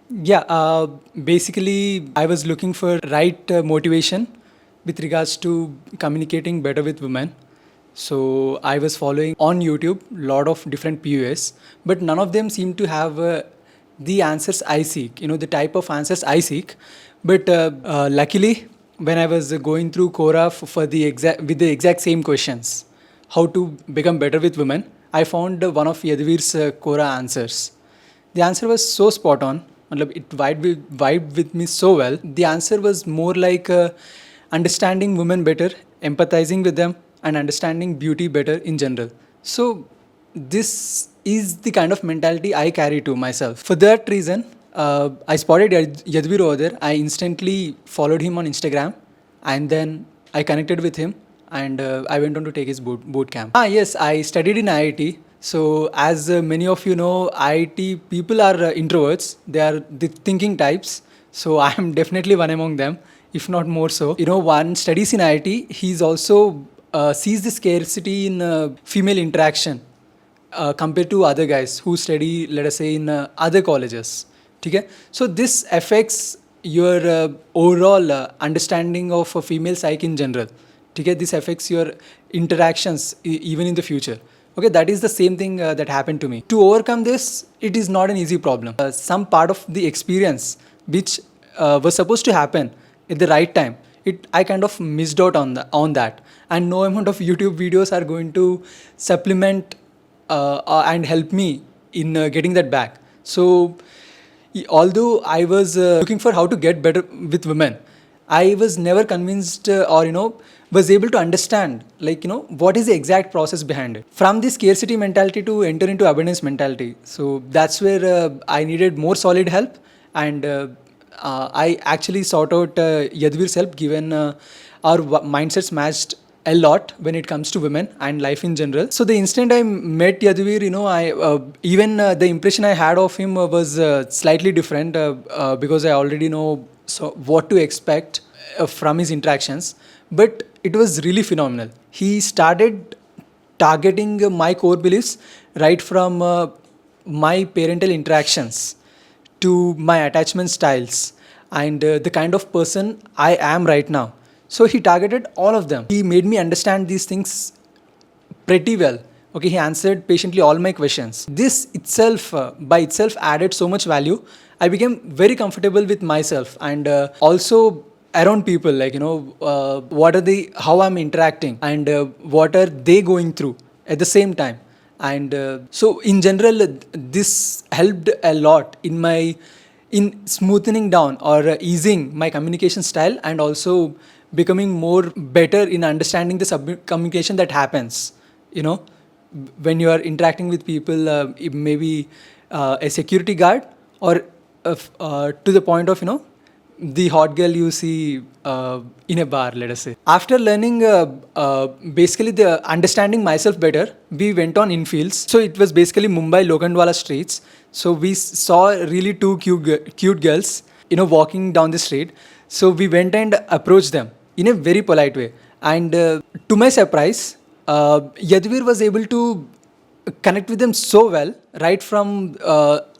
Yeah, basically, I was looking for right motivation with regards to communicating better with women. So I was following on YouTube lot of different PUS, but none of them seem to have the answers I seek. You know, the type of answers I seek. But luckily, when I was going through Quora for the exact with the exact same questions, how to become better with women, I found one of Yadvir's Quora answers. The answer was so spot on. It vibed with me so well. The answer was more like understanding women better, empathizing with them, and understanding beauty better in general. So, this is the kind of mentality I carry to myself. For that reason, I spotted Yadvir over there. I instantly followed him on Instagram, and then I connected with him, and I went on to take his boot camp. Yes, I studied in IIT. So, as many of you know, IIT people are introverts. They are the thinking types. So, I am definitely one among them, if not more so. You know, one studies in IIT. He's also sees the scarcity in female interaction compared to other guys who study, let us say, in other colleges. Okay? So this affects your overall understanding of a female psyche in general. Okay? This affects your interactions even in the future. Okay, that is the same thing that happened to me. To overcome this, it is not an easy problem. Some part of the experience which was supposed to happen at the right time, I kind of missed out on that, and no amount of YouTube videos are going to supplement and help me in getting that back. So, although I was looking for how to get better with women, I was never convinced or was able to understand what is the exact process behind it. From the scarcity mentality to enter into abundance mentality. So that's where I needed more solid help, and I actually sought out Yadvir's help, given our mindsets matched a lot when it comes to women and life in general. So the instant I met Yaduvir, I even the impression I had of him was slightly different because I already know what to expect from his interactions. But it was really phenomenal. He started targeting my core beliefs right from my parental interactions to my attachment styles and the kind of person I am right now. So he targeted all of them. He made me understand these things pretty well. Okay, he answered patiently all my questions. This itself, by itself, added so much value. I became very comfortable with myself and also around people. What are they? How I'm interacting and what are they going through at the same time. And so, in general, this helped a lot in smoothening down or easing my communication style, and also becoming more better in understanding the communication that happens you know when you are interacting with people, it may be a security guard, or to the point of the hot girl you see in a bar, let us say. After learning basically the understanding myself better, we went on infields. So it was basically Mumbai Lokhandwala streets. So we saw really two cute girls walking down the street. So we went and approached them in a very polite way, and to my surprise, Yadvir was able to connect with them so well, right from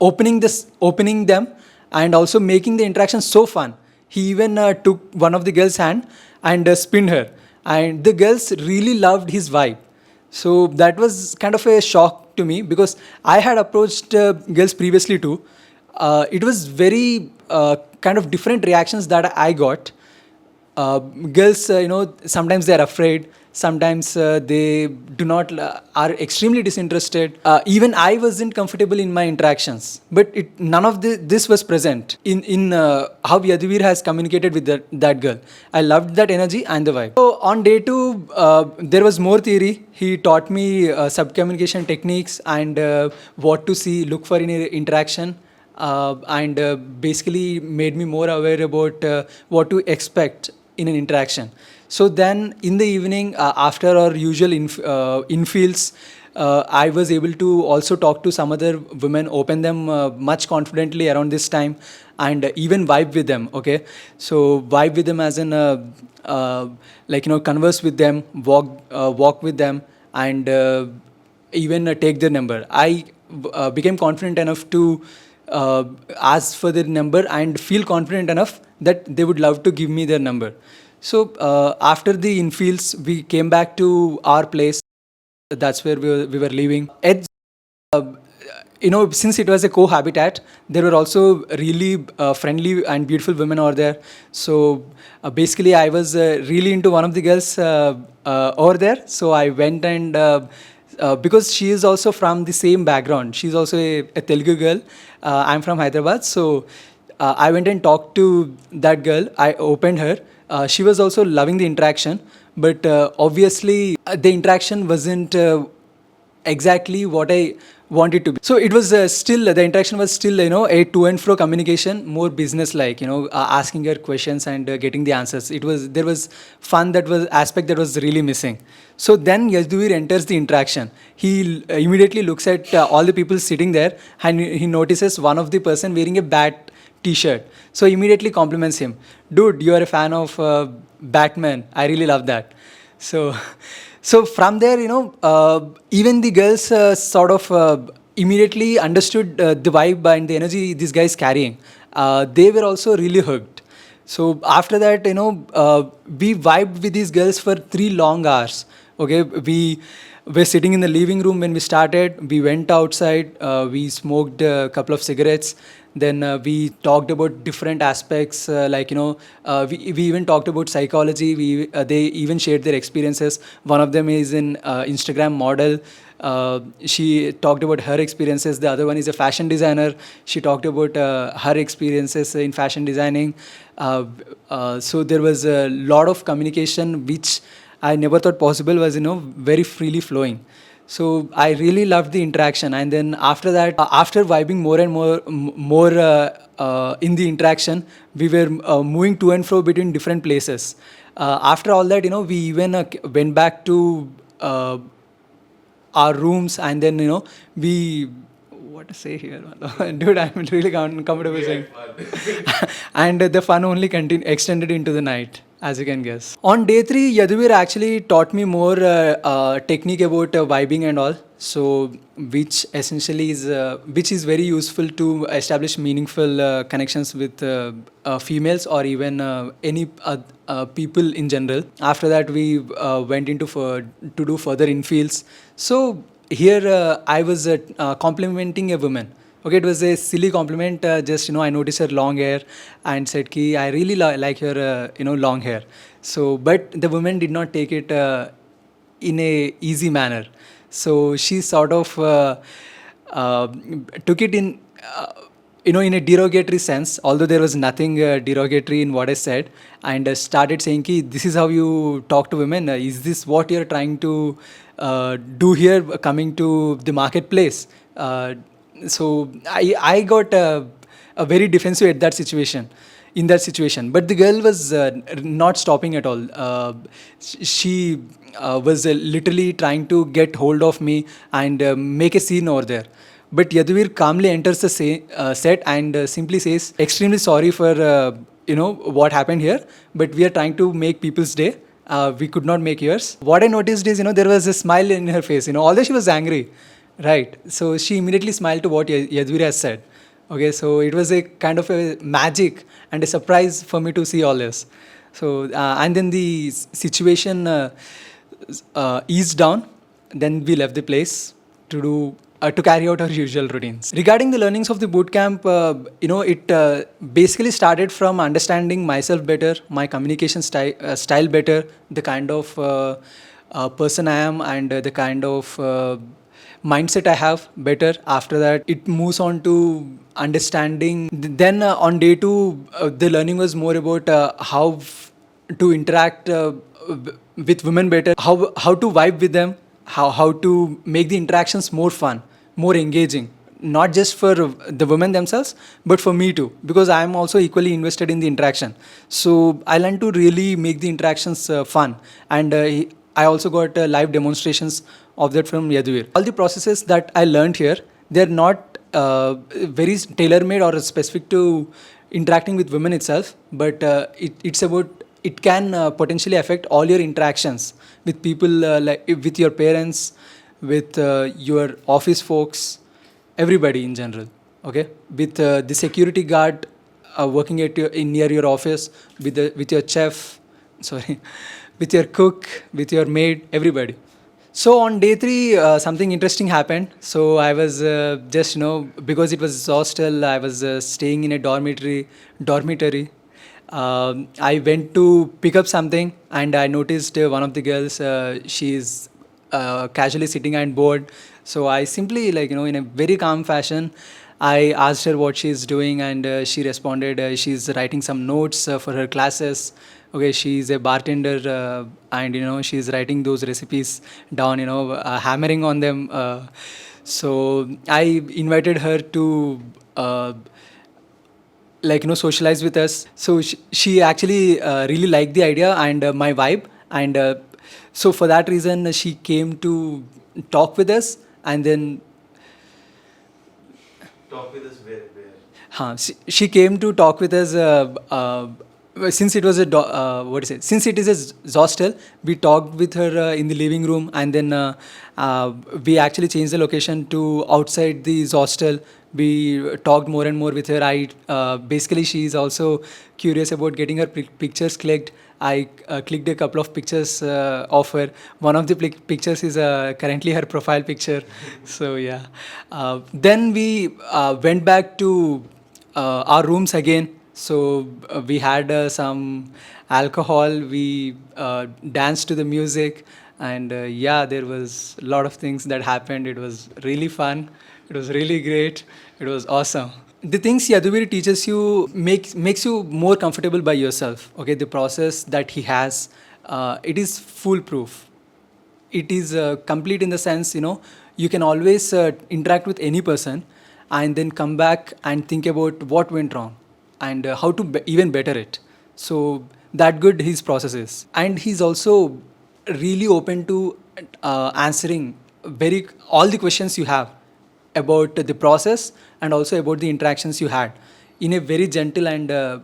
opening them, and also making the interaction so fun. He even took one of the girls' hand and spinned her, and the girls really loved his vibe. So that was kind of a shock to me, because I had approached girls previously too. It was very kind of different reactions that I got. Girls, sometimes they are afraid, sometimes they do not are extremely disinterested. Even I wasn't comfortable in my interactions, but none of this was present in how Yaduvir has communicated with that girl. I loved that energy and the vibe. So on day 2, there was more theory. He taught me sub communication techniques and what to look for in an interaction, and basically made me more aware about what to expect in an interaction. So then in the evening, after our usual infields, I was able to also talk to some other women, open them much confidently around this time, and even vibe with them. Okay, so vibe with them as in converse with them, walk with them, and even take their number. I became confident enough to ask for their number and feel confident enough that they would love to give me their number. So after the infields, we came back to our place. That's where we were living. Since it was a cohabitat, there were also really friendly and beautiful women over there. So basically, I was really into one of the girls over there. So I went and because she is also from the same background, she's also a Telugu girl. I'm from Hyderabad. So I went and talked to that girl. I opened her. She was also loving the interaction, but obviously the interaction wasn't exactly what I want it to be. So it was still the interaction was still a to and fro communication, more business like asking her questions and getting the answers. There was fun, that was aspect that was really missing. So then Yaduvir enters the interaction. He immediately looks at all the people sitting there and he notices one of the person wearing a bat t-shirt. So immediately compliments him. Dude, you are a fan of Batman. I really love that. So, so from there, even the girls sort of immediately understood the vibe and the energy this guy is carrying. They were also really hooked. So after that, we vibed with these girls for 3 long hours. Okay, we were sitting in the living room when we started. We went outside. We smoked a couple of cigarettes. Then we talked about different aspects, we even talked about psychology. They even shared their experiences. One of them is an Instagram model. She talked about her experiences. The other one is a fashion designer. She talked about her experiences in fashion designing. So there was a lot of communication which I never thought possible, was very freely flowing. So I really loved the interaction, and then after that, after vibing more and more in the interaction, we were moving to and fro between different places. After all that, we even went back to our rooms, and then we, what to say here, dude, I'm really uncomfortable saying. And the fun only extended into the night, as you can guess. On day 3, Yaduvir actually taught me more technique about vibing and all. So, which essentially is which is very useful to establish meaningful connections with females or even any people in general. After that, we went into to do further infields. So here I was complimenting a woman. Okay, it was a silly compliment. Just I noticed her long hair and said, "Ki I really like her, long hair." So, but the woman did not take it in a easy manner. So she sort of uh, took it in. In a derogatory sense, although there was nothing derogatory in what I said, and started saying, "Ki this is how you talk to women. Is this what you're trying to do here, coming to the marketplace?" So I got a very defensive at that situation, in that situation. But the girl was not stopping at all. She was literally trying to get hold of me and make a scene over there. But Yaduvir calmly enters the set and simply says, "Extremely sorry for what happened here, but we are trying to make people's day. We could not make yours." What I noticed is, there was a smile in her face. Although she was angry, right? So she immediately smiled to what Yaduvir has said. Okay, so it was a kind of a magic and a surprise for me to see all this. So and then the situation eased down. Then we left the place to do to carry out our usual routines. Regarding the learnings of the boot camp, it basically started from understanding myself better, my communication style better, the kind of person I am, and the kind of mindset I have better. After that, it moves on to understanding. Then on day 2, the learning was more about how to interact with women better, how to vibe with them, how to make the interactions more fun, more engaging, not just for the women themselves, but for me too, because I am also equally invested in the interaction. So I learned to really make the interactions fun, and I also got live demonstrations of that from Yaduvir. All the processes that I learned here, they're not very tailor-made or specific to interacting with women itself, but it's about, it can potentially affect all your interactions with people, like with your parents, with your office folks, everybody in general. okay, with the security guard working at near your office, with your chef, sorry, with your cook, with your maid, everybody. So on day three, something interesting happened. So I was just, because it was hostel, I was staying in a dormitory. Dormitory. I went to pick up something, and I noticed one of the girls. She's casually sitting and bored. So I simply, in a very calm fashion, I asked her what she's doing, and she responded she's writing some notes for her classes. Okay, she's a bartender, and she's writing those recipes down, hammering on them. So I invited her to. Socialize with us. So she actually really liked the idea and my vibe, and so for that reason she came to talk with us, and then Talk with us where? she came to talk with us. Since it was a what is it? Since it is a hostel, we talked with her in the living room, and then we actually changed the location to outside the hostel. We talked more and more with her. I basically she is also curious about getting her pictures clicked. I clicked a couple of pictures of her. One of the pictures is currently her profile picture. So yeah. Then we went back to our rooms again. So we had some alcohol. We danced to the music, and yeah, there was a lot of things that happened. It was really fun. It was really great. It was awesome. The things Yaduviri teaches you makes you more comfortable by yourself. Okay, the process that he has, it is foolproof. It is complete in the sense, you can always interact with any person, and then come back and think about what went wrong, and how to even better it. So that good his process is, and he's also really open to answering very all the questions you have about the process, and also about the interactions you had, in a very gentle and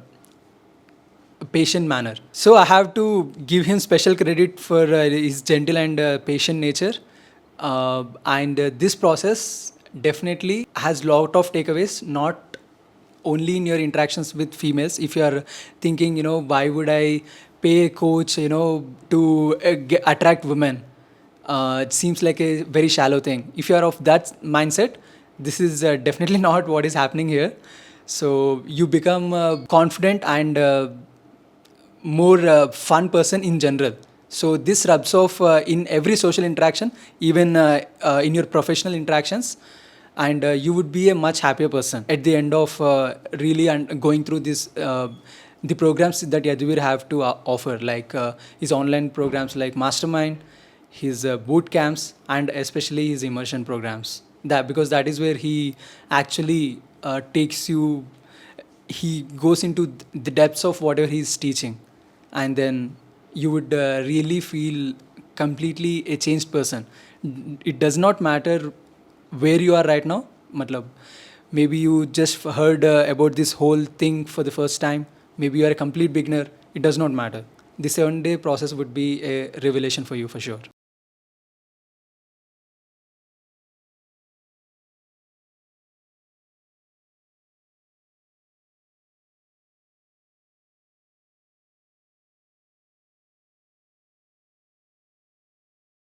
patient manner. So I have to give him special credit for his gentle and patient nature. And this process definitely has lot of takeaways, not only in your interactions with females. If you are thinking, why would I pay a coach, to attract women? It seems like a very shallow thing. If you are of that mindset, this is definitely not what is happening here. So you become confident and more fun person in general. So this rubs off in every social interaction, even in your professional interactions, and you would be a much happier person at the end of really going through this. The programs that Yaduvir have to offer, like his online programs like Mastermind, his boot camps, and especially his immersion programs. That because that is where he actually takes you. He goes into the depths of whatever he's teaching, and then you would really feel completely a changed person. It does not matter where you are right now. Matlab, maybe you just heard about this whole thing for the first time. Maybe you are a complete beginner. It does not matter. The 7-day process would be a revelation for you for sure.